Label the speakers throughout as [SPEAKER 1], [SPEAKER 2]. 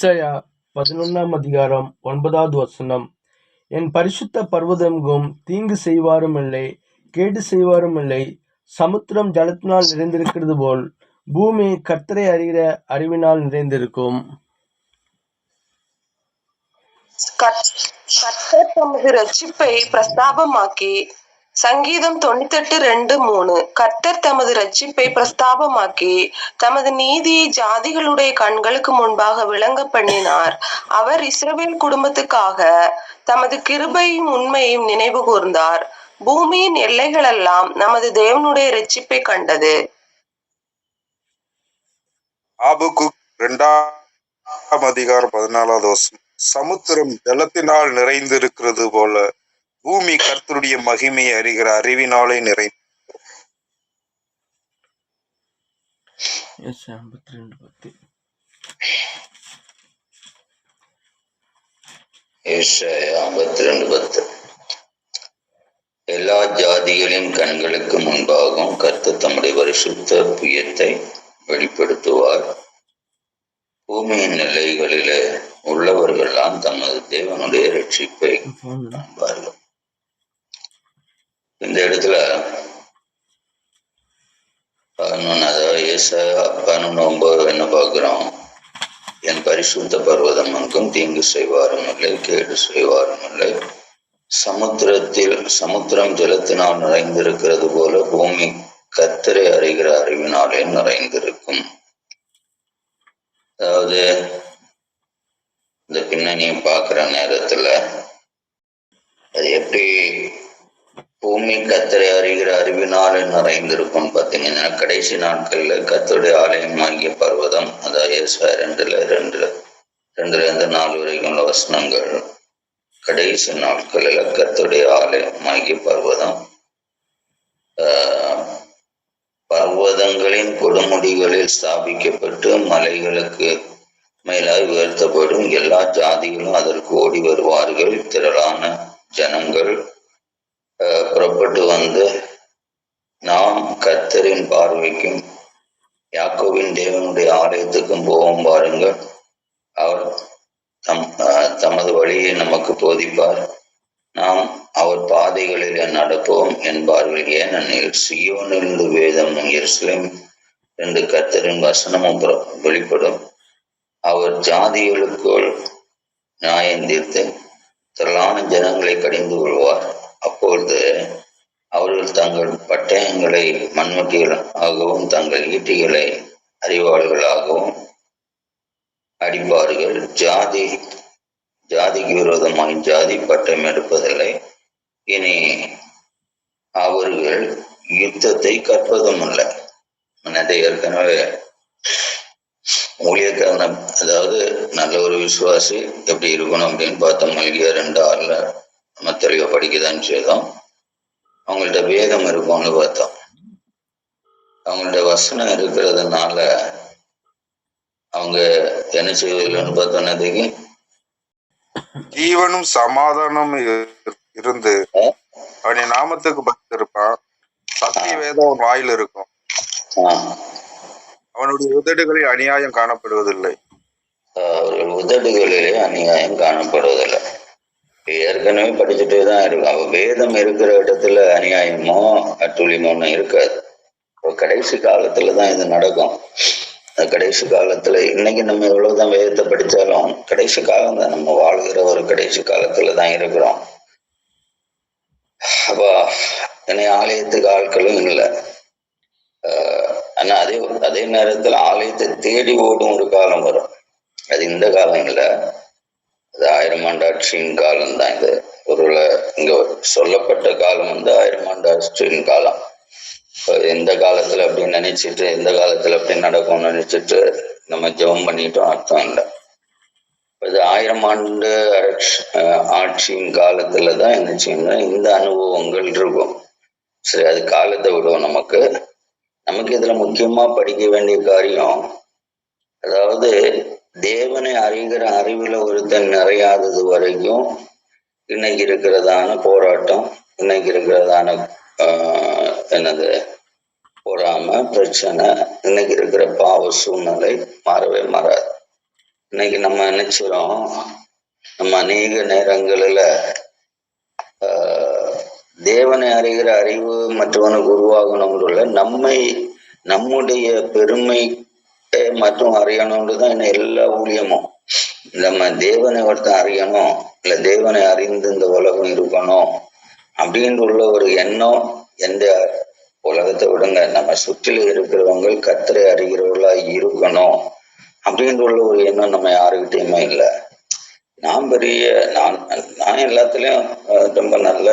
[SPEAKER 1] எசாயா 11:9. என் பரிசுத்த பர்வதமெங்கும் தீங்கு செய்வாருமில்லை, கேடு செய்வாருமில்லை. சமுத்திரம் ஜலத்தினால் நிறைந்திருக்கிறது போல் பூமி கர்த்தரை அறிகிற அறிவினால் நிறைந்திருக்கும்.
[SPEAKER 2] கர்த்தர் தமது இரட்சிப்பை பிரஸ்தாபமாக்கி. சங்கீதம் 98:2-3. கர்த்தர் தமது இரட்சிப்பை பிரஸ்தாபமாக்கி தமது நீதியை ஜாதிகளுடைய கண்களுக்கு முன்பாக விளங்க பண்ணினார். அவர் இஸ்ரவேல் குடும்பத்துக்காக தமது கிருபையும் உண்மையும் நினைவு கூர்ந்தார். பூமியின் எல்லைகளெல்லாம் நமது தேவனுடைய இரட்சிப்பை கண்டது.
[SPEAKER 3] ஆபகுக் 2:14. சமுத்திரம் ஜலத்தினால் நிறைந்திருக்கிறது போல பூமி கர்த்தருடைய மகிமையை அறிகிற அறிவினாலே நிறைந்து.
[SPEAKER 4] ஏசாயா 52:10. எல்லா ஜாதிகளின் கண்களுக்கு முன்பாகவும் கர்த்தர் தம்முடைய பரிசுத்த புயத்தை வெளிப்படுத்துவார். பூமியின் நிலைகளிலே உள்ளவர்கள்லாம் தமது தேவனுடைய ரட்சிப்பை காண்பார்கள். இந்த இடத்துல 11, ஏசாயா 11:9 என்ன பார்க்கிறோம்? என் பரிசுத்த பர்வதம் அங்கும் தீங்கு செய்வாரும் இல்லை, கேடு செய்வாரும் இல்லை. சமுத்திரம் ஜலத்தினால் நிறைந்திருக்கிறது போல பூமி கர்த்தரை அறிகிற அறிவினாலே நிறைந்திருக்கும். அதாவது இந்த பின்னணியை பார்க்கிற நேரத்துல அது எப்படி பூமி கர்த்தரை அறிகிற அறிவினாலே நிறைந்திருக்கும் பார்த்தீங்கன்னா, கடைசி நாட்கள்ல கர்த்தருடைய ஆலயம் ஆகிய பர்வதம், அதாவது ஏசாயா 2:2-4 வரைக்கும் உள்ள வசனங்கள், கடைசி நாட்களில் கர்த்தருடைய ஆலயம் ஆகிய பர்வதம் பர்வதங்களின் கொடுமுடிகளில் ஸ்தாபிக்கப்பட்டு மலைகளுக்கு மேலாய் உயர்த்தப்படும். எல்லா ஜாதிகளும் அதற்கு ஓடி வருவார்கள். திரளான ஜனங்கள் புறப்பட்டு வந்து நாம் கர்த்தரின் பார்வைக்கும் யாக்கோபின் தேவனுடைய ஆலயத்துக்கும் போவோம் பாருங்கள். அவர் தமது வழியை நமக்கு போதிப்பார். நாம் அவர் பாதைகளில் நடப்போம் என்பார்கள். ஏனெனில் சியோனிலிருந்து வேதமும் எருசலேம் என்று கர்த்தரின் வசனமும் வெளிப்படும். அவர் ஜாதிகளுக்குள் நியாயம் தீர்த்து திரளான ஜனங்களை கடிந்து கொள்வார். அப்பொழுது அவர்கள் தங்கள் பட்டயங்களை மண்வெட்டிகளாகவும் தங்கள் ஈட்டிகளை அறிவாள்களாகவும் அடிப்பார்கள். ஜாதிக்கு விரோதமாய் ஜாதி பட்டம் எடுப்பதில்லை. இனி அவர்கள் யுத்தத்தை கற்பதும் இல்லை. ஏற்கனவே ஊழியக்காரன், அதாவது நல்ல ஒரு விசுவாசி எப்படி இருக்கணும் அப்படின்னு பார்த்தோம். மல்கியா 2:6 நம்ம தெளிவா படிக்கதான் செய்தோம். அவங்கள்ட்ட வேதம் இருக்கும்னு பார்த்தோம். அவங்கள்ட்ட வசனம் இருக்கிறதுனால அவங்க என்ன செய்வதில்லைன்னு பார்த்தோன்னதுக்கு
[SPEAKER 3] ஜீவனும் சமாதானம் இருந்து அவனுடைய நாமத்துக்கு பக்தி இருப்பான். சத்திய வேதம் அவன் வாயில் இருக்கும். அவனுடைய உதடுகளில் அநியாயம் காணப்படுவதில்லை.
[SPEAKER 4] அவர்கள் உதடுகளிலே அநியாயம் காணப்படுவதில்லை. ஏற்கனவே படிச்சுட்டே தான் இருக்கும். அவ வேதம் இருக்கிற இடத்துல அநியாயமோ அட்டுழியமோ இருக்காது. கடைசி காலத்துலதான் இது நடக்கும். கடைசி காலத்துல இன்னைக்கு நம்ம எவ்வளவுதான் வேதத்தை படிச்சாலும் கடைசி காலம் தான். நம்ம வாழ்கிற ஒரு கடைசி காலத்துலதான் இருக்கிறோம். அப்ப என்னை ஆலயத்துக்கு ஆட்களும் இல்லை. ஆனா அதே நேரத்துல ஆலயத்தை தேடி ஓடும் ஒரு காலம் வரும். அது இந்த காலம் இல்லை, அது 1000 ஆண்டு ஆட்சியின் காலம் தான். இது ஒருவேளை இங்க சொல்லப்பட்ட காலம் 1000 ஆண்டு ஆட்சியின் காலம். எந்த காலத்துல அப்படின்னு நினைச்சிட்டு எந்த காலத்துல அப்படி நடக்கும்னு நினைச்சிட்டு நம்ம ஜெபம் பண்ணிட்டோம் அர்த்தம் இல்லை. இது 1000 ஆண்டு ஆட்சியின் காலத்துலதான் என்ன செய்யணும், இந்த அனுபவங்கள் இருக்கும். சரி, அது காலத்தை விடுவோம். நமக்கு இதுல முக்கியமா படிக்க வேண்டிய காரியம், அதாவது தேவனை அறிகிற அறிவுல ஒருத்தன் நிறையாதது வரைக்கும் இன்னைக்கு இருக்கிறதான போராட்டம், இன்னைக்கு இருக்கிறதான பொறாமை, பிரச்சனை, இன்னைக்கு இருக்கிற பாவ சூழ்நிலை மாறவே மாறாது. இன்னைக்கு நம்ம நினைச்சிரோம், நம்ம அநேக நேரங்களில் தேவனை அறிகிற அறிவு மற்றவனுக்கு உருவாகணும்ல நம்முடைய பெருமை மற்றும் அறியணும்னு தான் என்ன எல்லா ஊழியமும். நம்ம தேவனை ஒருத்தன் அறியணும், இல்லை தேவனை அறிந்து இந்த உலகம் இருக்கணும் அப்படின்னு உள்ள ஒரு எண்ணம் எந்த உலகத்தை விடுங்க, நம்ம சுற்றில இருக்கிறவங்க கர்த்தரை அறிகிறவர்களா இருக்கணும் அப்படின்னு உள்ள ஒரு எண்ணம் நம்ம யாருக்கிட்டையுமே இல்லை. நான் எல்லாத்துலயும் ரொம்ப நல்ல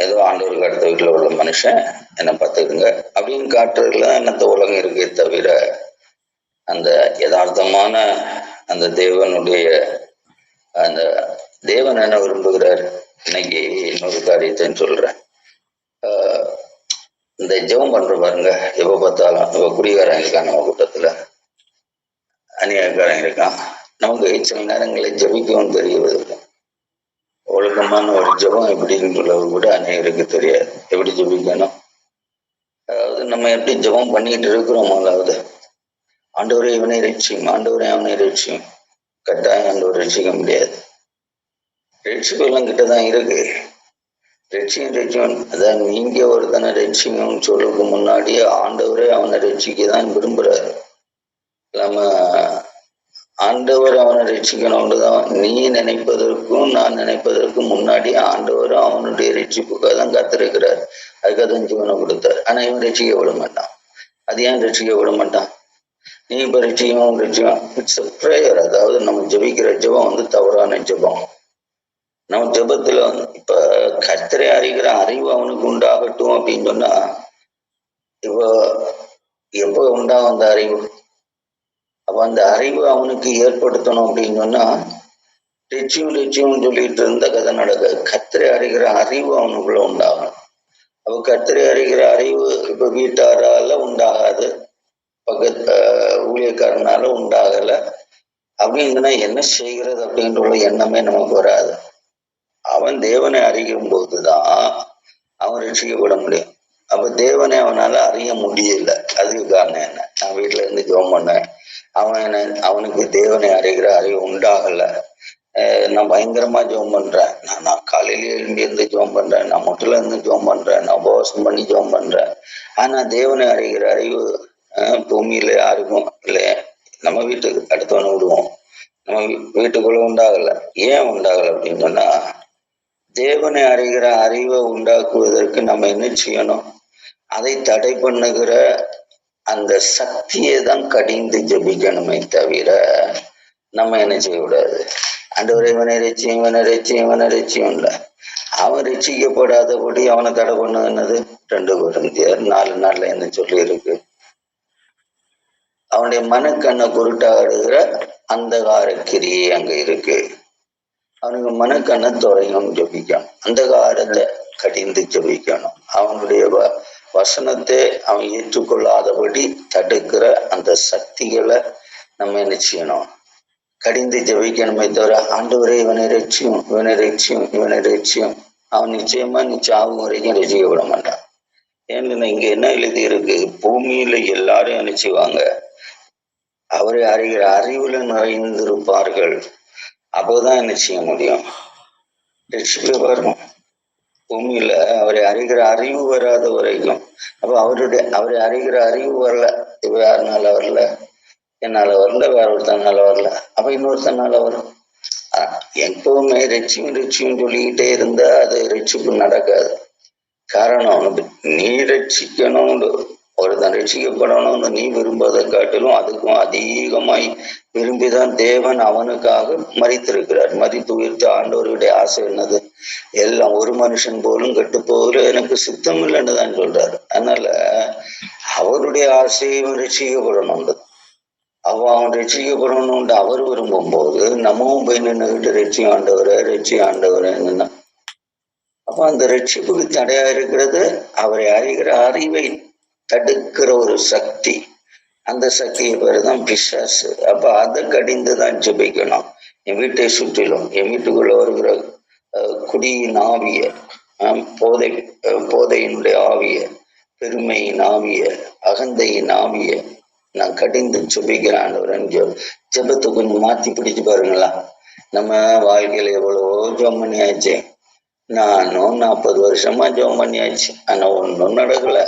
[SPEAKER 4] ஏதோ ஆண்டவருக்கு அடுத்த வீட்டில் உள்ள மனுஷன் என்னை பார்த்துக்குங்க அப்படின்னு காட்டுறதுல என்னத்த உலகம் இருக்கே தவிர அந்த யதார்த்தமான அந்த தேவனுடைய அந்த தேவன் என்ன விரும்புகிறார். இன்னைக்கு இன்னொரு காரியத்தை சொல்றேன். இந்த ஜெபம் பண்ற பாருங்க, எப்ப பார்த்தாலும் இப்ப குடிகாரன் இருக்கான், நம்ம கூட்டத்துல அநியாயக்காரன் இருக்கான். நமக்கு சில நேரங்களில் ஜபிக்கவும் தெரியவதில்லை. ஒழுக்கமான ஒரு ஜபம் எப்படின்னு சொல்லவு கூட அநேகருக்கு தெரியாது. எப்படி ஜபிக்கணும், அதாவது நம்ம எப்படி ஜபம் பண்ணிட்டு இருக்கிறோம். அதாவது ஆண்டவரே இவனை ரட்சியும், ஆண்டவரே அவனை ரட்சியும். கட்டாயம் ஆண்டவர் ரட்சிக்க முடியாது. ரட்சிப்பெல்லாம் கிட்டதான் இருக்கு. ரட்சியம் அதான் நீங்க ஒருத்தனை ரட்சிங்கன்னு சொல்றதுக்கு முன்னாடியே ஆண்டவரே அவனை ரட்சிக்கதான் விரும்புறாரு. நம்ம ஆண்டவர் அவனை ரட்சிக்கணும்னு தான் நீ நினைப்பதற்கும் நான் நினைப்பதற்கும் முன்னாடி ஆண்டவர் அவனுடைய ரட்சிப்புக்காக தான் காத்திருக்கிறார். அதுக்காக தான் ஜீவனை கொடுத்தார். ஆனா இவன் ரட்சிக்க விட மாட்டான். அது ஏன் ரட்சிக்க விட மாட்டான்? நீ இப்ப ரட்சிக்கும் இட்ஸ் அ ப்ரேயர். அதாவது நம்ம ஜபிக்கிற ஜபம் தவறான ஜபம். நம்ம ஜபத்துல இப்ப கர்த்தரை அறிகிற அறிவு அவனுக்கு உண்டாகட்டும் அப்படின்னு சொன்னா, இப்ப எப்போ உண்டாகும் அந்த அறிவு? அப்ப அந்த அறிவு அவனுக்கு ஏற்படுத்தணும் அப்படின்னு சொன்னா லட்சியம் சொல்லிட்டு இருந்த கதை நடக்க கர்த்தரை அறிகிற அறிவு அவனுக்குள்ள உண்டாகணும். அப்ப கர்த்தரை அறிகிற அறிவு இப்ப வீட்டாரால உண்டாகாது, பக்கத்து ஊழியக்காரனால உண்டாகல அப்படின்னா என்ன செய்கிறது அப்படின்ற எண்ணமே நமக்கு வராது. அவன் தேவனை அறியும் போதுதான் அவன் ரட்சிக்கப்பட முடியும். அப்ப தேவனை அவனால அறிய முடியல. அதுக்கு காரணம் என்ன? நான் வீட்டுல இருந்து ஜெபம் பண்ணேன், அவனுக்கு தேவனை அறிகிற அறிவு உண்டாகல. நான் பயங்கரமா ஜெபம் பண்றேன், நான் காலையில எழும்பி இருந்து ஜெபம் பண்றேன், நான் முட்டில இருந்து ஜெபம் பண்றேன், நான் உபவாசம் பண்ணி ஜெபம் பண்றேன். ஆனா தேவனை அறிகிற அறிவு பூமியில யாருக்கும் இல்லை. நம்ம வீட்டுக்கு அடுத்தவனை விடுவோம், நம்ம வீட்டுக்குள்ள உண்டாகல. ஏன் உண்டாகல அப்படின்னு சொன்னா, தேவனை அறிகிற அறிவை உண்டாக்குவதற்கு நம்ம என்ன செய்யணும்? அதை தடை பண்ணுகிற அந்த சக்தியை தான் கடிந்து ஜபிக்கணுமே தவிர நம்ம என்ன செய்யக்கூடாது. ஆண்டவரை இவனை ரட்சியும் இல்லை. அவன் ரட்சிக்கப்படாதபடி அவனை தடை பண்ணுவது 2 கொரிந்தியர் 4:4 என்ன சொல்லி இருக்கு? அவனுடைய மனக்கண்ணை குருட்டாடுகிற அந்தகார கிரியை அங்க இருக்கு. அவனுக்கு மனக்கண்ணை துறையும் ஜபிக்கணும், அந்தகாரத்தை கடிந்து ஜபிக்கணும். அவனுடைய வசனத்தை அவன் ஏற்றுக்கொள்ளாதபடி தடுக்கிற அந்த சக்திகளை நம்ம என்ன செய்யணும்? கடிந்து ஜபிக்கணுமே தவிர ஆண்டவரே இவனை ரட்சியும் அவன் நிச்சயமா சாவு வரைக்கும் ரசிக்க விட மாட்டான். ஏன்னா இங்க என்ன எழுதி இருக்கு? பூமியில எல்லாரும் என்ன செய்வாங்க? அவரை அறிகிற அறிவுல நிறைந்திருப்பார்கள். அப்போதான் என்ன செய்ய முடியும்? ரட்சிக்க வரும். பூமியில அவரை அறிகிற அறிவு வராத வரைக்கும், அப்ப அவரை அறிகிற அறிவு வரல. இப்ப யாருனால வரல? என்னால வரல, வேற ஒருத்தனால வரல, அப்ப இன்னொருத்தனால வரும். எப்பவுமே ரட்சியும் சொல்லிக்கிட்டே இருந்தா அது ரட்சிப்பு நடக்காது. காரணம், நீ ரட்சிக்கணும்னு ஒருத்தன் ரட்சிக்கப்படணும்னு நீ விரும்பதை காட்டிலும் அதுக்கும் அதிகமாய் விரும்பிதான் தேவன் அவனுக்காக மரித்திருக்கிறார். மரித்து உயிர்த்த ஆண்டவருடைய ஆசை என்னது? எல்லாம் ஒரு மனுஷன் போலும் கெட்டு போகல எனக்கு சித்தம் இல்லைன்னு தான் சொல்றாரு. அதனால அவருடைய ஆசையும் ரட்சிக்கப்படணும். அவன் ரட்சிக்கப்படணும்னு அவர் விரும்பும் போது நம்மவும் போய் நின்றுகிட்டு ரட்சி ஆண்டவரேன்னு. அப்ப அந்த ரட்சிப்புக்கு தடையா இருக்கிறது அவரை அறிகிற அறிவை தடுக்கிற ஒரு சக்தி. அந்த சக்தியை பேருதான் பிசாசு. அப்ப அதை கடிந்துதான் ஜெபிக்கணும். என் வீட்டை சுற்றிலும் என் வீட்டுக்குள்ள வருகிற குடியின் ஆவிய, போதையினுடைய ஆவிய, பெருமையின் ஆவிய, அகந்தையின் ஆவிய நான் கடிந்து ஜெபிக்கிறேன். ஜெபத்தை கொஞ்சம் மாத்தி பிடிச்சு பாருங்களா. நம்ம வாழ்க்கையில எவ்வளவோ ஜெபம் பண்ணியாச்சு. நானும் 40 வருஷமா ஜெபம் பண்ணியாச்சு. ஆனா ஒன்றும் நடக்கல.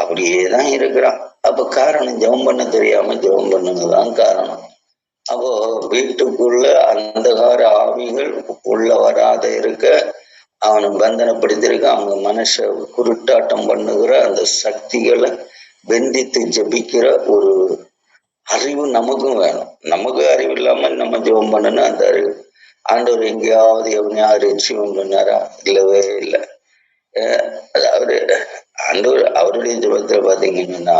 [SPEAKER 4] அப்படியேதான் இருக்கிறான். அப்ப காரணம் ஜெபம் பண்ண தெரியாம ஜெபம் பண்ணுங்கதான் காரணம். அப்போ வீட்டுக்குள்ள அந்தகார ஆவிகள் உள்ள வராத இருக்க அவனை பந்தனப்படுத்திருக்க, அவங்க மனச குருட்டாட்டம் பண்ணுகிற அந்த சக்திகளை வெந்தித்து ஜபிக்கிற ஒரு அறிவு நமக்கும் வேணும். நமக்கு அறிவு இல்லாம நம்ம ஜெபம் பண்ணணும். அந்த அறிவு ஆண்டவர் எங்கேயாவது எவனையாவது ரட்சியம் பண்ணாரா? இல்லவே இல்லை. அதாவது ஆண்டவர் அவருடைய ஜெபத்துல பாத்தீங்கன்னா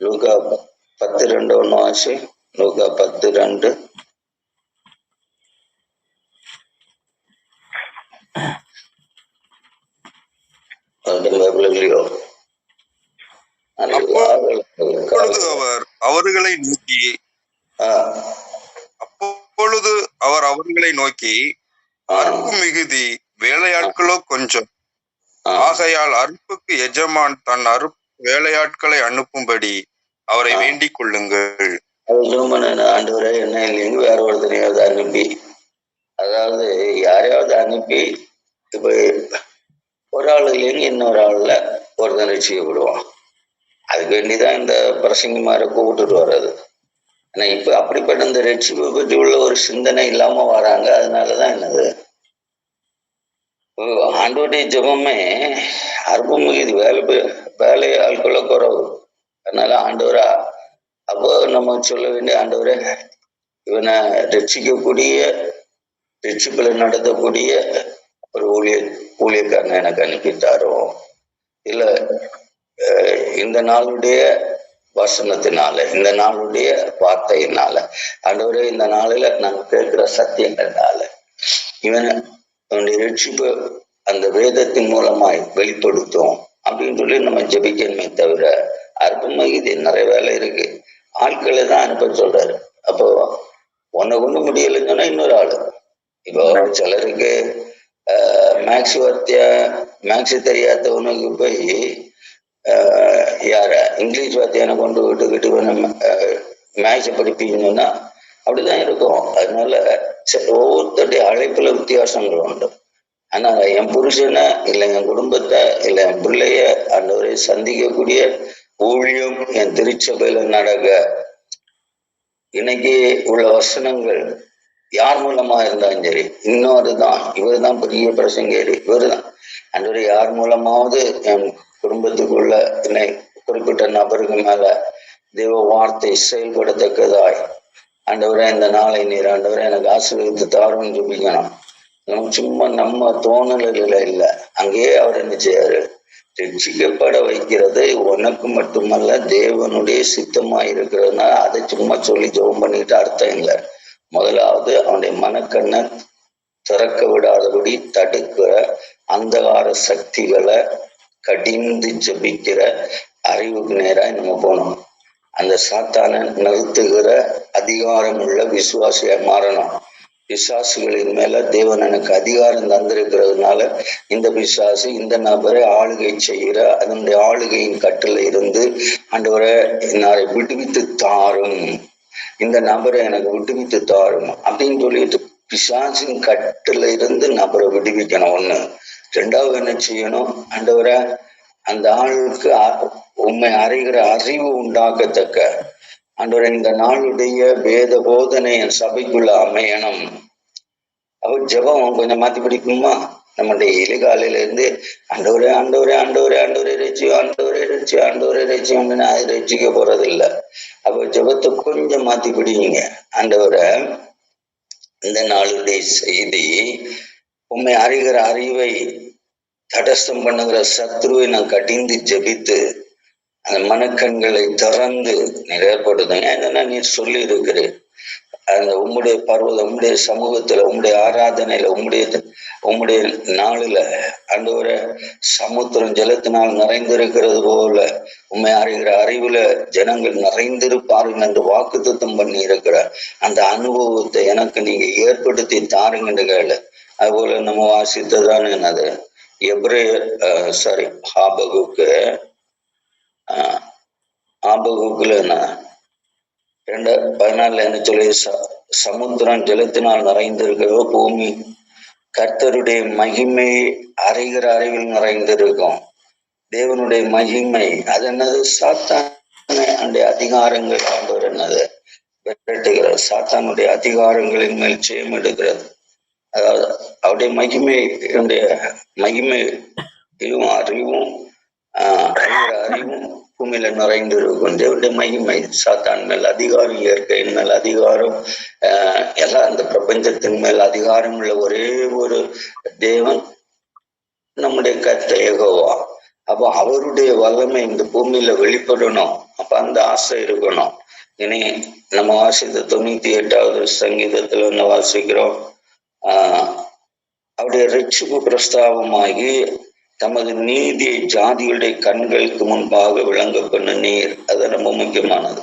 [SPEAKER 4] லூக்கா 10:2 ஒண்ணு ஆச்சு. லூக்கா 10:2 இல்லையோ?
[SPEAKER 3] அப்பொழுது அவர் அவர்களை நோக்கி அறுப்பு மிகுதி, வேலையாட்களோ கொஞ்சம். ஆகையால் அறுப்புக்கு எஜமான் தன் வேலையாட்களை அனுப்பும்படி அவரை வேண்டிக் கொள்ளுங்கள்.
[SPEAKER 4] ஆண்டவரே என்ன இல்லைங்க, வேற ஒருத்தனையாவது அனுப்பி, அதாவது யாரையாவது அனுப்பி, இப்ப ஒரு ஆள் இல்லைங்க இன்னொரு ஆள்ல ஒருத்தன் ரட்சிக்கப்படுவான். அதுக்கு வேண்டிதான் இந்த பிரசங்கிமாரை கூப்பிட்டுட்டு வர்றது. ஆனா இப்ப அப்படிப்பட்ட இந்த ரட்சிப்பை பற்றி உள்ள ஒரு சிந்தனை இல்லாம வராங்க. அதனாலதான் என்னது ஆண்டோடைய ஜெபமே அற்புத மிகுதி, வேலை ஆட்கள குறவு. அதனால ஆண்டவரா, அப்போ நம்ம சொல்ல வேண்டிய ஆண்டவரே, இவனை ரட்சிக்கக்கூடிய, ரட்சிப்புல நடத்தக்கூடிய ஒரு ஊழியக்காரனை எனக்கு அனுப்பிட்டாரோ, இல்ல இந்த நாளுடைய வசனத்தினால, இந்த நாளுடைய வார்த்தையினால, ஆண்டவரே இந்த நாளில நாங்க கேட்கிற சத்தியங்கள்னால இவனுடைய ரட்சிப்பு அந்த வேதத்தின் மூலமாய் வெளிப்படுத்தும் அப்படின்னு சொல்லி நம்ம ஜெபிக்கணுமே தவிர, அற்புதமாக இது நிறைய வேலை இருக்கு. ஆட்களை தான் அனுப்ப சொல்றாரு. அப்போ ஒன்ன கொண்டு முடியலைன்னு சொன்னா இன்னொரு ஆளு. இப்போ சிலருக்கு மேக்ஸ் தெரியாதவனுக்கு போய் யார இங்கிலீஷ் வார்த்தையான கொண்டு விட்டுக்கிட்டு மேக்ஸை படிப்பீங்கன்னா அப்படிதான் இருக்கும். அதனால ஒவ்வொருத்தருடைய அழைப்புல வித்தியாசங்கள் உண்டு. ஆனா என் புருஷனை இல்லை என் குடும்பத்தை இல்லை என் பிள்ளைய ஆண்டவரை சந்திக்கக்கூடிய ஊழியம் என் திருச்சபையில நடக்க இன்னைக்கு உள்ள வசனங்கள் யார் மூலமா இருந்தாலும் சரி, இன்னொருதான் இவர் தான் பெரிய பிரசங்கேரி, இவர் தான் ஆண்டவரை யார் மூலமாவது என் குடும்பத்துக்குள்ள என்னை குறிப்பிட்ட நபருக்கு மேல தெய்வ வார்த்தை செயல்படத்தக்கதாய் ஆண்டவரே இந்த நாளை நீர் ஆண்டவரே எனக்கு ஆசீர்வதித்து தாருன்னு ஜெபிக்கணும். சும்மா நம்ம தோணல இல்லை, அங்கேயே அவர் என்ன செய்யாரு, ரட்சிக்கப்பட வைக்கிறது உனக்கு மட்டுமல்ல தேவனுடைய சித்தமாய் இருக்கிறதுனால அதை சும்மா சொல்லி ஜெபம் பண்ணிட்டு அர்த்தம் இல்லை. முதலாவது அவனுடைய மனக்கண்ணை திறக்க விடாதபடி தடுக்கிற அந்தகார சக்திகளை கடிந்து ஜபிக்கிற அறிவுக்கு நேராக நம்ம போகணும். அந்த சாத்தானை நிறுத்துகிற அதிகாரம் உள்ள விசுவாசியா மாறணும். பிசாசுகளின் மேல தேவன் எனக்கு அதிகாரம் தந்திருக்கிறதுனால இந்த பிசாசு இந்த நபரை ஆளுகை செய்கிற அதனுடைய ஆளுகையின் கட்டில இருந்து ஆண்டவரை என்னை விடுவித்து தாரும், இந்த நபரை எனக்கு விடுவித்து தாரும் அப்படின்னு சொல்லிட்டு பிசாசின் கட்டில இருந்து நபரை விடுவிக்கணும். ஒண்ணு. ரெண்டாவது என்ன செய்யணும், ஆண்டவரை அந்த ஆளுக்கு உண்மை அறிகிற அறிவு உண்டாக்கத்தக்க ஆண்டவரை இந்த நாளுடைய வேத போதனை என் சபைக்குள்ள அமையணும். அப்ப ஜெபம் கொஞ்சம் மாத்தி பிடிக்குமா? நம்முடைய இலைகாலையில இருந்து ஆண்டவரே ஆண்டவரே ஆண்டவரே ஆண்டவரே ரட்சி ஆண்டவரே ரட்சி ஆண்டவரே ரட்சி அது ரட்சிக்க போறது இல்லை. அப்ப ஜெபத்தை கொஞ்சம் மாத்தி பிடிங்க. ஆண்டவரை இந்த நாளுடைய செய்தி உண்மை அறிகிற அறிவை தடஸ்தம் பண்ணுகிற சத்ருவை நான் கடிந்து ஜெபித்து அந்த மனக்கண்களை திறந்து ஏற்படுத்துங்க. என்னன்னா நீர் சொல்லி இருக்கிறேன், அந்த உம்முடைய பர்வதம் உம்முடைய சமூகத்துல உம்முடைய ஆராதனையில உம்முடைய நாளில ஆண்டவரே சமுத்திரம் ஜலத்தினால் நிறைந்திருக்கிறது போல உண்மை அறிகிற அறிவுல ஜனங்கள் நிறைந்திருப்பார்கள் என்று வாக்குத்தத்தம் பண்ணி இருக்கிற அந்த அனுபவத்தை எனக்கு நீங்க ஏற்படுத்தி தாருங்கன்னு கேளு. அதுபோல நம்ம வாசித்ததான் என்னது ஆபகுக்குல என்ன 14 என்ன சொல்லி, சமுத்திரம் ஜலத்தினால் நிறைந்திருக்கிறதோ, பூமி கர்த்தருடைய மகிமை அறிகிற அறிவில் நிறைந்திருக்கும். தேவனுடைய மகிமை அது என்னது? சாத்தானை அந்த அதிகாரங்கள் ஆண்டவர் என்னது விரட்டுகிறது. சாத்தானுடைய அதிகாரங்களின் மேல் ஜெயம் எடுக்கிறது. அதாவது அவருடைய மகிமையும் அறிவும் அறிகிற அறிவும் பூமியில நிறைந்து இருக்கும். தேவனுடைய மகிமை சாத்தான் மேல் அதிகாரம், இயற்கையின் மேல் அதிகாரம், எல்லாம் அந்த பிரபஞ்சத்தின் மேல் அதிகாரம் உள்ள ஒரே ஒரு தேவன் நம்முடைய கர்த்தர் யெகோவா. அப்போ அவருடைய வல்லமை இந்த பூமியில வெளிப்படணும். அப்ப அந்த ஆசை இருக்கணும். இனி நம்ம வாசித்த 98வது சங்கீதத்துல என்ன வாசிக்கிறோம்? அவருடைய ரட்சிப்பு பிரஸ்தாபமாகி தமது நீதியை ஜாதிகளுடைய கண்களுக்கு முன்பாக விளங்க பண்ண நீர். அது ரொம்ப முக்கியமானது.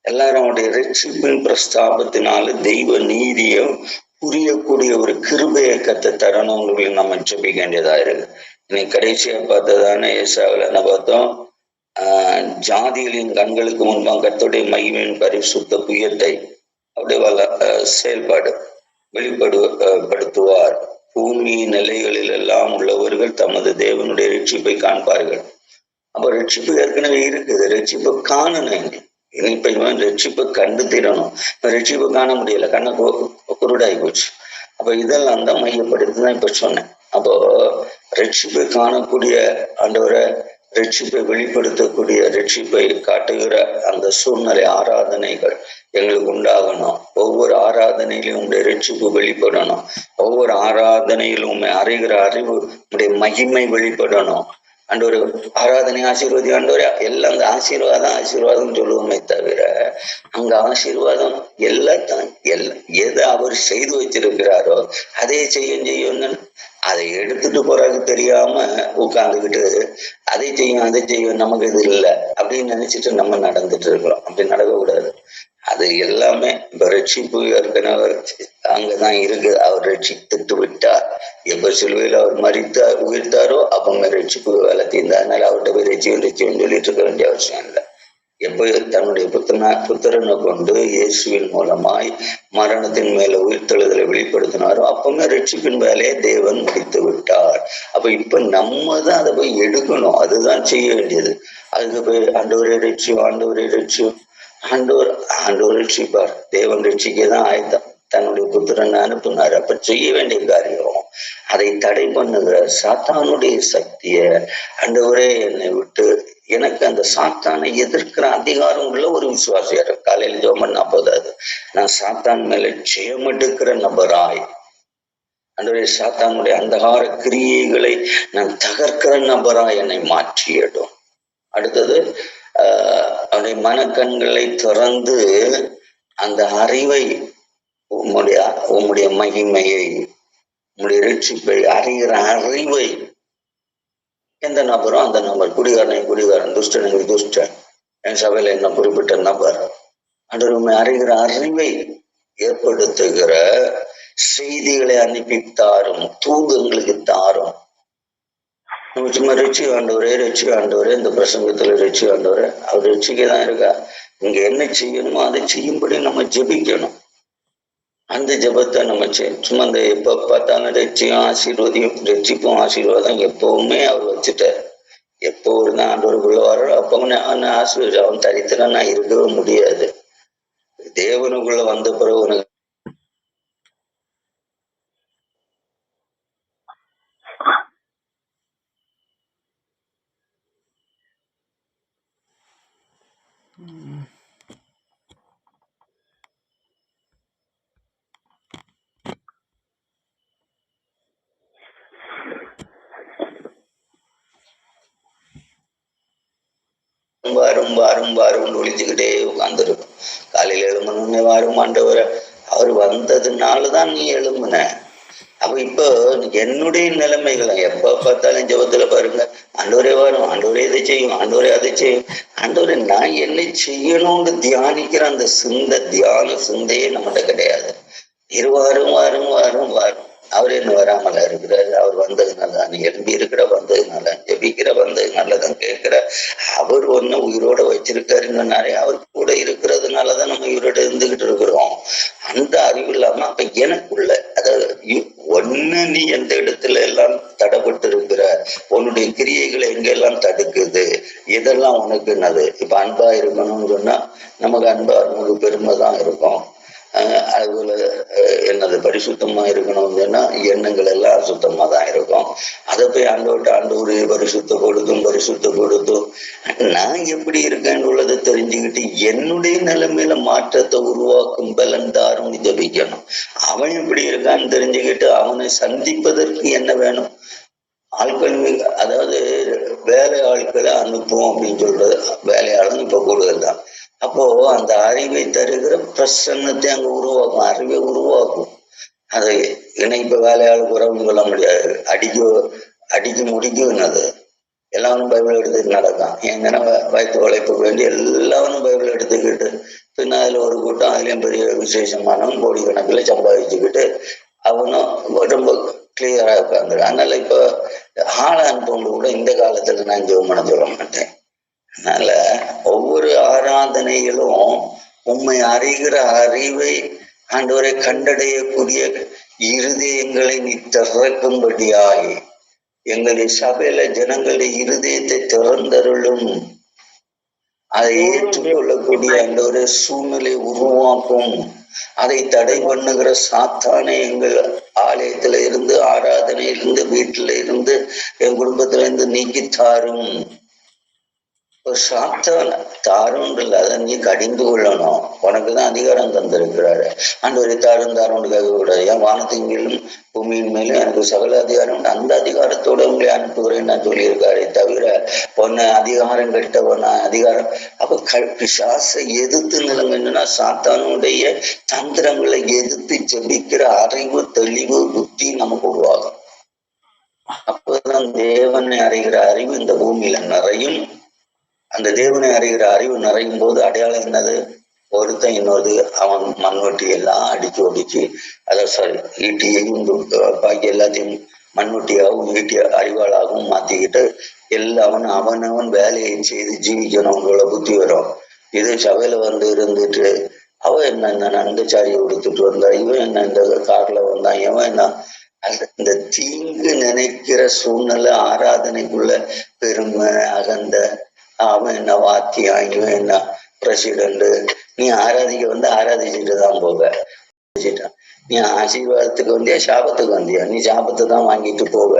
[SPEAKER 4] எல்லாரும் அவருடைய ரட்சிப்பின் பிரஸ்தாபத்தினால தெய்வ நீதியும் புரியக்கூடிய ஒரு கிருபையை கத்த தரணுங்கிறது நம்ம ஜெபிக்க வேண்டியதா இருக்கு. இன்னைக்கு கடைசியா பார்த்ததானே ஏசாவில் என்ன பார்த்தோம்? ஜாதிகளின் கண்களுக்கு முன்பாக கர்த்தருடைய மகிமையின் பரிசுத்த புயத்தை அவருடைய செயல்பாடு வெளிப்படுத்துவார். பூமி நிலைகளில் எல்லாம் உள்ளவர்கள் தமது தேவனுடைய ரட்சிப்பை காண்பார்கள். அப்ப ரட்சிப்பு ஏற்கனவே இருக்குது, ரட்சிப்பு காணணும். இப்ப இவன் ரட்சிப்பை கண்டு தீரணும். இப்ப ரட்சிப்பு காண முடியல, கண்ணை குருடாகி போச்சு. அப்ப இதெல்லாம் தான் மையப்படுத்தி தான் இப்ப சொன்னேன். அப்போ ரட்சிப்பை காணக்கூடிய ஆண்டவரை, ரட்சிப்பை வெளிப்படுத்தக்கூடிய, ரட்சிப்பை காட்டுகிற அந்த சூழ்நிலை ஆராதனைகள் எங்களுக்கு உண்டாகணும். ஒவ்வொரு ஆராதனையிலும் உடைய ரட்சிப்பு வெளிப்படணும். ஒவ்வொரு ஆராதனையிலும் உண்மை அறிகிற அறிவு உடைய மகிமை வெளிப்படணும். ஆண்டவர் ஆராதனை ஆசீர்வாதி ஆண்டவர் எல்லாம் அந்த ஆசீர்வாதம் சொல்லுவோமே தவிர அங்க ஆசீர்வாதம் எல்லாத்தான் எதை அவர் செய்து வச்சிருக்கிறாரோ அதே செய்யணும்னு அதை எடுத்துட்டு போறாங்க தெரியாம உட்கார்ந்துக்கிட்டு அதை செய்யும் நமக்கு இது இல்லை அப்படின்னு நினைச்சிட்டு நம்ம நடந்துட்டு இருக்கிறோம். அப்படி நடக்கக்கூடாது. அது எல்லாமே இப்ப ரட்சிப்பு ஏற்கனவே அங்கதான் இருக்கு. அவர் ரட்சித்துட்டு விட்டார். எப்ப சிலுவையில் அவர் மரித்தார் உயிர்த்தாரோ அப்ப ரட்சிப்பு வேலை தீர்ந்தார். அதனால அவர்கிட்ட போய் ரட்சியம் சொல்லிட்டு இருக்க வேண்டிய அவசியம் இல்லை. எப்போ தன்னுடைய புத்திரனை கொண்டு இயேசுவின் மூலமாய் மரணத்தின் மேல உயிர்த்தெழுதலை வெளிப்படுத்தினாரோ அப்பவுமே ரட்சிப்பின் வேலையை தேவன் முடித்து விட்டார். அப்ப இப்ப நம்ம தான் அதை போய் எடுக்கணும். அதுதான் செய்ய வேண்டியது. அதுக்கு போய் ஆண்டவரே ரட்சியம் ஆண்டவர் ரட்சிப்பார். தேவன் ரட்சிக்கதான் ஆயுதம். தன்னுடைய புத்திரனை அனுப்புனார். அப்ப செய்ய வேண்டிய காரியம் அதை தடை பண்ணுகிற சாத்தானுடைய சக்திய ஆண்டவரே என்னை விட்டு எனக்கு அந்த சாத்தானை எதிர்க்கிற அதிகாரம் உள்ள ஒரு விசுவாசியார். காலையில் ஜெபம் பண்ணா போதாது. நான் சாத்தான் மேல ஜெயம் எடுக்கிற நபராய் ஆண்டவரே சாத்தானுடைய அந்தகார கிரியைகளை நான் தகர்க்கிற நபராய் என்னை மாற்றியிடும். அடுத்தது அவனுடைய மனக்கண்களை திறந்து அந்த அறிவை உம்முடைய மகிமையை உம்முடைய ரட்சிப்பை அறிகிற அறிவை எந்த நபரும் அந்த நபர் குடிகாரன் துஷ்டன் என் சபையில என்ன குறிப்பிட்ட நபர் அந்த அறிகிற அறிவை ஏற்படுத்துகிற செய்திகளை அனுப்பி தாரும், தூதங்களுக்கு தாரும். நம்ம சும்மா ரட்சி ஆண்டவரே இந்த பிரசங்கத்துல ரட்சி ஆண்டவரே அவர் ரட்சிக்கதான் இருக்கா. இங்க என்ன செய்யணுமோ அதை செய்யும்படி நம்ம ஜெபிக்கணும். அந்த ஜபத்தை நம்ம சும்மா அந்த எப்ப பார்த்தாலும் ரட்சிப்பும் ஆசீர்வாதம் எப்பவுமே அவர் வச்சுட்டார். எப்போ ஒரு தான் ஆண்டவருக்குள்ள வர்றோ அப்பவும் நான் ஆசீர்வாதம். அவன் தரித்திரம் நான் இருக்கவே முடியாது. தேவனுக்குள்ள வந்த பிறகு உனக்கு வாரும் ஒழிச்சுக்கிட்டே உட்கார்ந்துருக்கும். காலையில எழுமணுன்னே வாரும் ஆண்டவரை அவர் வந்ததுனாலதான் நீ எழும்புன. அப்ப இப்போ என்னுடைய நிலைமைகளை எப்ப பார்த்தாலும் ஜெபத்துல பாருங்க, ஆண்டவரே வரும், ஆண்டவரே இதை செய்யும், ஆண்டவரே அதை செய்யும். ஆண்டவரே நான் என்ன செய்யணும்னு தியானிக்கிற அந்த தியான சிந்தையே நம்மகிட்ட கிடையாது. வாரும் அவர் என்ன வராமல இருக்கிறாரு. அவர் வந்ததுனால தான் எழும்பி இருக்கிற, வந்ததுனால ஜெபிக்கிற, வந்ததுனாலதான் கேட்கிற, அவர் ஒன்னு உயிரோட வச்சிருக்காருன்னு அவர் கூட இருக்கிறதுனாலதான் நம்ம உயிரோட இருந்துகிட்டு இருக்கிறோம். அந்த அறிவு இல்லாம அப்ப எனக்குள்ள அதாவது ஒன்னு நீ எந்த இடத்துல எல்லாம் தடைப்பட்டு இருக்கிற, உன்னுடைய கிரியைகளை எங்கெல்லாம் தடுக்குது, இதெல்லாம் உனக்கு என்னது. இப்ப அன்பா இருக்கணும்னு சொன்னா நமக்கு அன்பா நமக்கு பெருமை தான் இருக்கும். அதுல என்னது பரிசுத்தமா இருக்கணும்னு சொன்னா எண்ணங்கள் எல்லாம் அசுத்தமா தான் இருக்கும். அதை போய் ஆண்டவரு பரிசுத்தப்படுத்தும் நான் எப்படி இருக்கேன்னு உள்ளதை தெரிஞ்சுக்கிட்டு என்னுடைய நிலைமையில மாற்றத்தை உருவாக்கும் பலன் தாரும் ஜபிக்கணும். அவன் எப்படி இருக்கான்னு தெரிஞ்சுக்கிட்டு அவனை சந்திப்பதற்கு என்ன வேணும், ஆட்கள் அதாவது வேலை ஆட்களை அனுப்புவோம் அப்படின்னு சொல்றது. வேலையாளன் இப்ப கூடுதல் தான். அப்போ அந்த அறிவை தருகிற பிரசன்னத்தை அங்க உருவாக்கும், அறிவை உருவாக்கும். அதை இணைப்ப வேலையாள் குறவும் சொல்ல முடியாது. அடிக்க முடிக்கும். அது எல்லாரும் பைபிள் எடுத்துட்டு நடக்கும். ஏன்னா வயிற்று உழைப்புக்கு வேண்டி எல்லாரும் பைபிள் எடுத்துக்கிட்டு பின்ன அதுல ஒரு கூட்டம் அதுலயும் பெரிய விசேஷமானவன் கோடிக்கணக்கில் சம்பாதிச்சுக்கிட்டு அவனும் ரொம்ப கிளியரா உட்காந்துரு. அதனால இப்ப ஆளை அனுப்பவங்க கூட இந்த காலத்துல நான் ஜெபம் பண்ண சொல்ல மாட்டேன். அதனால ஒவ்வொரு ஆராதனைகளும் உண்மை அறிகிற அறிவை ஆண்டவரை கண்டடையக்கூடிய இருதயங்களை நீ திறக்கும்படியாய் எங்களுடைய சபையில ஜனங்களுடைய இருதயத்தை திறந்தருளும். அதை ஏற்றுக்கொள்ளக்கூடிய அந்த ஒரு சூழ்நிலை உருவாக்கும். அதை தடை பண்ணுகிற சாத்தானை எங்கள் ஆலயத்துல இருந்து, ஆராதனையிலிருந்து, வீட்டுல இருந்து, என் குடும்பத்துல இருந்து நீக்கித்தாரும். சாத்தான தாருன்றில்ல, அதை நீ கடிந்து கொள்ளணும். உனக்குதான் அதிகாரம் தந்திருக்கிறாரு. ஆண்டவரை தாரும் கேட்க கூடாது. ஏன் வானத்தின் பூமியின் மேலும் எனக்கு சகல அதிகாரம், அந்த அதிகாரத்தோட உங்களை அனுப்புகிறேன்னு நான் சொல்லியிருக்காரே தவிர பொண்ணு அதிகாரம் கெட்டவன அதிகாரம். அப்ப பிசாசை எதிர்த்து நிலங்கன்னா சாத்தானுடைய தந்திரங்களை எதிர்த்து ஜெபிக்கிற அறிவு, தெளிவு, புத்தி நமக்கு உருவாகும். அப்பதான் தேவனை அறிகிற அறிவு இந்த பூமியில நிறையும். அந்த தேவனை அறிகிற அறிவு நிறையும் போது அடையாளம் என்னது, ஒருத்தன் இன்னொரு அவன் மண்வெட்டி எல்லாம் ஒடிச்சு ஈட்டியையும் பாக்கி எல்லாத்தையும் மண்வெட்டியாகவும் ஈட்டிய அறிவாளாகவும் மாத்திக்கிட்டு எல்லாம் அவனவன் வேலையை செய்து ஜீவிக்கணும்ங்கள புத்தி வரும். இது சபையில இருந்துட்டு அவன் என்ன இந்த நந்தச்சாரியை உடுத்துட்டு வந்தா, இவன் என்ன இந்த கார்ல வந்தான், இவன் என்ன இந்த தீங்கு நினைக்கிற சூழ்நிலை ஆராதனைக்குள்ள பெருமை, அகந்த, அவன் என்ன வாத்தியம், இவன் என்ன பிரசிடண்ட். நீ ஆராதிக்க ஆராதிச்சுட்டு தான் போக. நீ ஆசீர்வாதத்துக்கு வந்தியா, சாபத்துக்கு வந்தியா? நீ சாபத்தை தான் வாங்கிட்டு போக.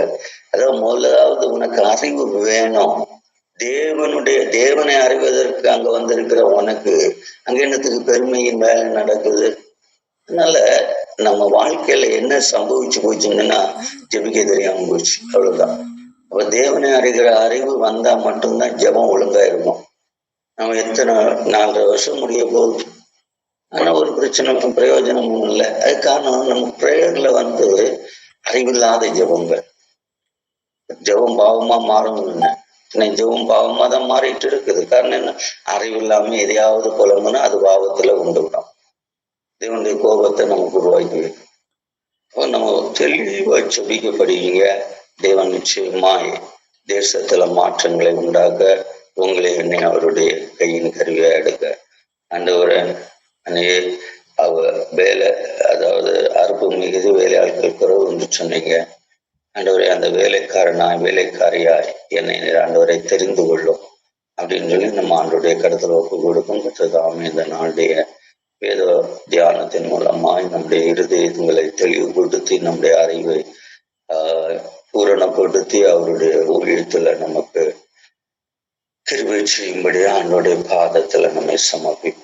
[SPEAKER 4] அதாவது முதலாவது உனக்கு அறிவு வேணும். தேவனை அறிவதற்கு அங்க வந்திருக்கிற உனக்கு அங்க என்னத்துக்கு பெருமையின் வேலை நடக்குது? அதனால நம்ம வாழ்க்கையில என்ன சம்பவிச்சு போச்சுங்கன்னா ஜெபிக்க தெரியாம போச்சு, அவ்வளவுதான். அப்ப தேவனை அறிகிற அறிவு வந்தா மட்டும்தான் ஜெபம் ஒழுங்கா இருக்கும். நம்ம எத்தனை 4.5 வருஷம் முடிய போகுது, ஆனா ஒரு பிரச்சனை பிரயோஜனமும் இல்லை. அது காரணம் நம்ம பிரேயர்ல அறிவில்லாத ஜெபங்கள். ஜெபம் பாவமா மாறும். ஜெபம் பாவமா தான் மாறிட்டு இருக்குது. காரணம் என்ன, அறிவில்லாம எதையாவது புலம்புனா அது பாவத்துல உண்டுவிடும். தேவனுடைய கோபத்தை நமக்கு உருவாக்கி நம்ம தெளிவா செபிக்கப்படுவீங்க. தேவன் நிச்சயமாய் தேசத்துல மாற்றங்களை உண்டாக்க உங்களை என்னை அவருடைய கையின் கருவியா எடுக்க ஆண்டவரை அவ வேலை, அதாவது அறுப்பு மிகுதி வேலையாட்கள் குறைவு என்று சொன்னீங்க. ஆண்டவரை அந்த வேலைக்காரியாய் என்னை ஆண்டவரை தெரிந்து கொள்ளும் அப்படின்னு சொல்லி நம்ம ஆண்டோடைய கடத்துல ஒப்பு கொடுக்கும். கற்றதாமே இந்த நாளுடைய வேத தியானத்தின் மூலமாய் நம்முடைய இருதயங்களை தெளிவுபடுத்தி நம்முடைய அறிவை பூரணப்படுத்தி அவருடைய ஊழியத்துல நமக்கு கிருபை செய்யும்படியா அவனுடைய பாதத்துல நம்மை சமர்ப்பிப்போம்.